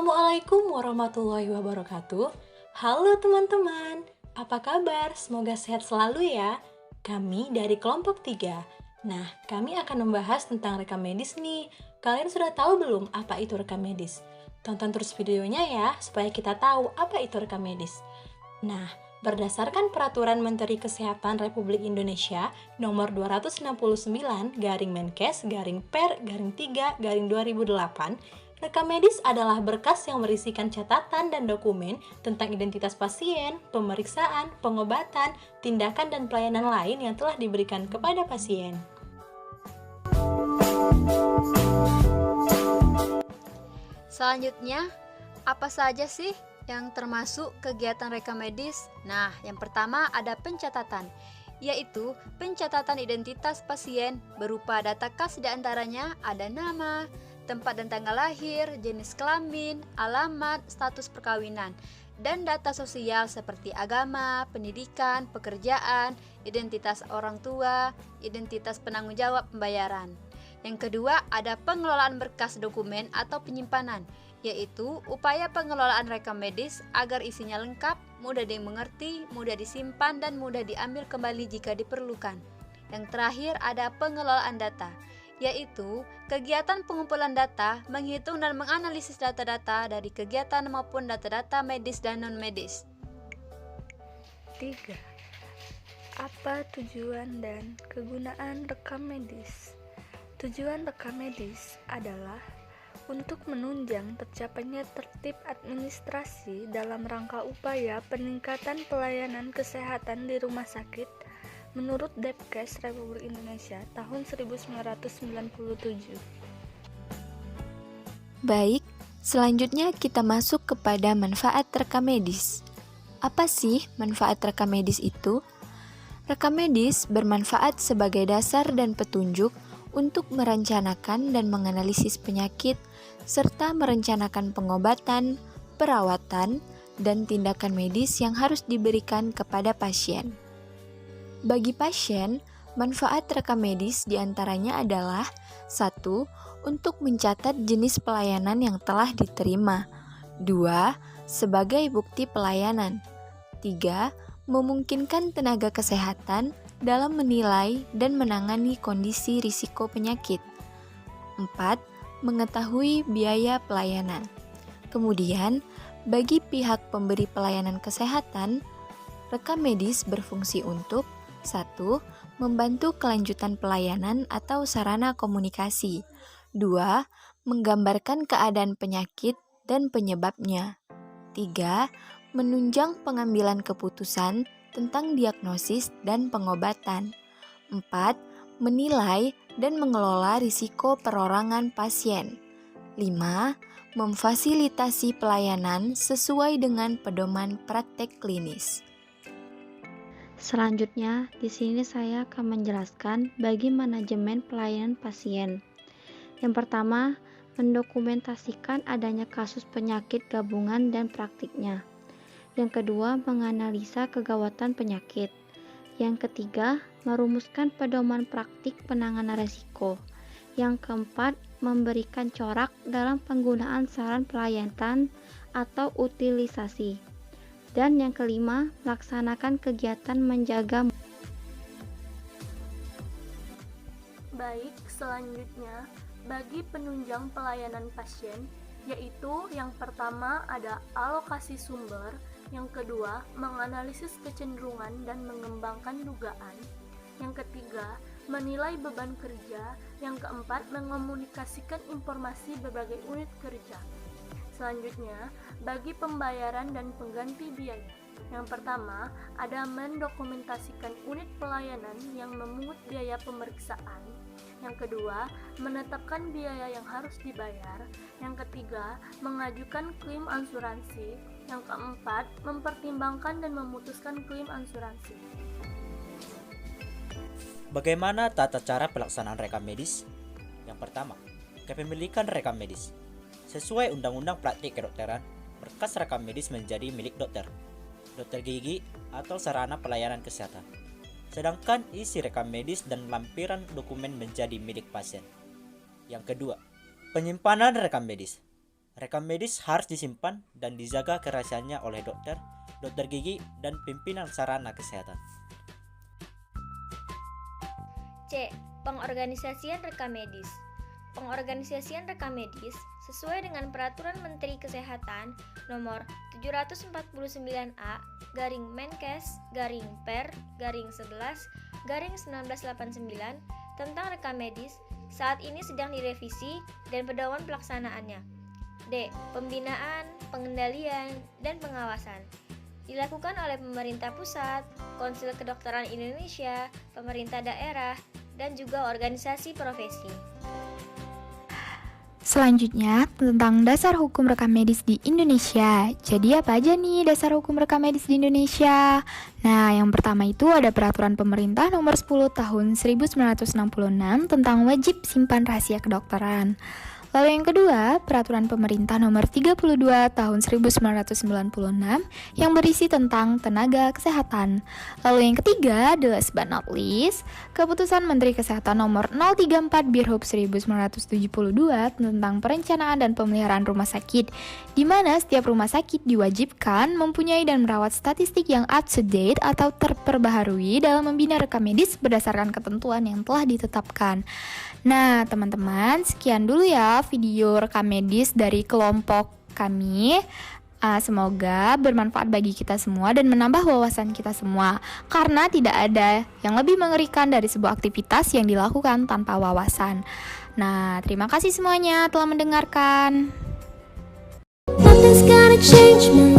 Assalamualaikum warahmatullahi wabarakatuh. Halo teman-teman, apa kabar? Semoga sehat selalu ya. Kami dari kelompok 3. Nah, kami akan membahas tentang rekam medis nih. Kalian sudah tahu belum apa itu rekam medis? Tonton terus videonya ya, supaya kita tahu apa itu rekam medis. Nah, berdasarkan Peraturan Menteri Kesehatan Republik Indonesia Nomor 269 garing Menkes garing Per garing 3 garing 2008, rekam medis adalah berkas yang berisikan catatan dan dokumen tentang identitas pasien, pemeriksaan, pengobatan, tindakan dan pelayanan lain yang telah diberikan kepada pasien. Selanjutnya, apa saja sih yang termasuk kegiatan rekam medis? Nah, yang pertama ada pencatatan, yaitu pencatatan identitas pasien berupa data khas, diantaranya ada nama, tempat dan tanggal lahir, jenis kelamin, alamat, status perkawinan, dan data sosial seperti agama, pendidikan, pekerjaan, identitas orang tua, identitas penanggung jawab pembayaran. Yang kedua, ada pengelolaan berkas dokumen atau penyimpanan, yaitu upaya pengelolaan rekam medis agar isinya lengkap, mudah dimengerti, mudah disimpan, dan mudah diambil kembali jika diperlukan. Yang terakhir, ada pengelolaan data, yaitu kegiatan pengumpulan data, menghitung dan menganalisis data-data dari kegiatan maupun data-data medis dan non-medis. 3. Apa tujuan dan kegunaan rekam medis? Tujuan rekam medis adalah untuk menunjang tercapainya tertib administrasi dalam rangka upaya peningkatan pelayanan kesehatan di rumah sakit menurut Depkes Republik Indonesia tahun 1997. Baik, selanjutnya kita masuk kepada manfaat rekam medis. Apa sih manfaat rekam medis itu? Rekam medis bermanfaat sebagai dasar dan petunjuk untuk merencanakan dan menganalisis penyakit, serta merencanakan pengobatan, perawatan, dan tindakan medis yang harus diberikan kepada pasien. Bagi pasien, manfaat rekam medis diantaranya adalah 1. Untuk mencatat jenis pelayanan yang telah diterima. 2. Sebagai bukti pelayanan. 3. Memungkinkan tenaga kesehatan dalam menilai dan menangani kondisi risiko penyakit. 4. Mengetahui biaya pelayanan. Kemudian, bagi pihak pemberi pelayanan kesehatan, rekam medis berfungsi untuk 1. Membantu kelanjutan pelayanan atau sarana komunikasi. 2. Menggambarkan keadaan penyakit dan penyebabnya. 3. Menunjang pengambilan keputusan tentang diagnosis dan pengobatan. 4. Menilai dan mengelola risiko perorangan pasien. 5. Memfasilitasi pelayanan sesuai dengan pedoman praktek klinis. Selanjutnya, di sini saya akan menjelaskan bagi manajemen pelayanan pasien. Yang pertama, mendokumentasikan adanya kasus penyakit gabungan dan praktiknya. Yang kedua, menganalisa kegawatan penyakit. Yang ketiga, merumuskan pedoman praktik penanganan risiko. Yang keempat, memberikan corak dalam penggunaan saran pelayanan atau utilisasi. Dan yang kelima, melaksanakan kegiatan menjaga. Baik, selanjutnya, bagi penunjang pelayanan pasien, yaitu yang pertama ada alokasi sumber, yang kedua menganalisis kecenderungan dan mengembangkan dugaan, yang ketiga menilai beban kerja, yang keempat mengomunikasikan informasi berbagai unit kerja. Selanjutnya, bagi pembayaran dan pengganti biaya. Yang pertama, ada mendokumentasikan unit pelayanan yang memungut biaya pemeriksaan. Yang kedua, menetapkan biaya yang harus dibayar. Yang ketiga, mengajukan klaim asuransi. Yang keempat, mempertimbangkan dan memutuskan klaim asuransi. Bagaimana tata cara pelaksanaan rekam medis? Yang pertama, kepemilikan rekam medis. Sesuai Undang-Undang Praktik Kedokteran, berkas rekam medis menjadi milik dokter gigi, atau sarana pelayanan kesehatan. Sedangkan isi rekam medis dan lampiran dokumen menjadi milik pasien. Yang kedua, penyimpanan rekam medis. Rekam medis harus disimpan dan dijaga kerahasiaannya oleh dokter, dokter gigi, dan pimpinan sarana kesehatan. C. Pengorganisasian rekam medis. Pengorganisasian rekam medis sesuai dengan Peraturan Menteri Kesehatan Nomor 749A garing Menkes garing Per garing 11 garing 1989 tentang rekam medis saat ini sedang direvisi dan pedoman pelaksanaannya. D. Pembinaan, pengendalian, dan pengawasan dilakukan oleh pemerintah pusat, Konsil Kedokteran Indonesia, pemerintah daerah, dan juga organisasi profesi. Selanjutnya, tentang dasar hukum rekam medis di Indonesia. Jadi apa aja nih dasar hukum rekam medis di Indonesia? Nah, yang pertama itu ada Peraturan Pemerintah Nomor 10 Tahun 1966 tentang wajib simpan rahasia kedokteran. Lalu yang kedua, Peraturan Pemerintah Nomor 32 Tahun 1996 yang berisi tentang tenaga kesehatan. Lalu yang ketiga, the last but not least, Keputusan Menteri Kesehatan Nomor 034/Birhub 1972 tentang perencanaan dan pemeliharaan rumah sakit, di mana setiap rumah sakit diwajibkan mempunyai dan merawat statistik yang up to date atau terperbaharui dalam membina rekam medis berdasarkan ketentuan yang telah ditetapkan. Nah, teman-teman, sekian dulu ya video rekam medis dari kelompok kami. Semoga bermanfaat bagi kita semua dan menambah wawasan kita semua, karena tidak ada yang lebih mengerikan dari sebuah aktivitas yang dilakukan tanpa wawasan. Nah, terima kasih semuanya telah mendengarkan. Nothing's gonna change my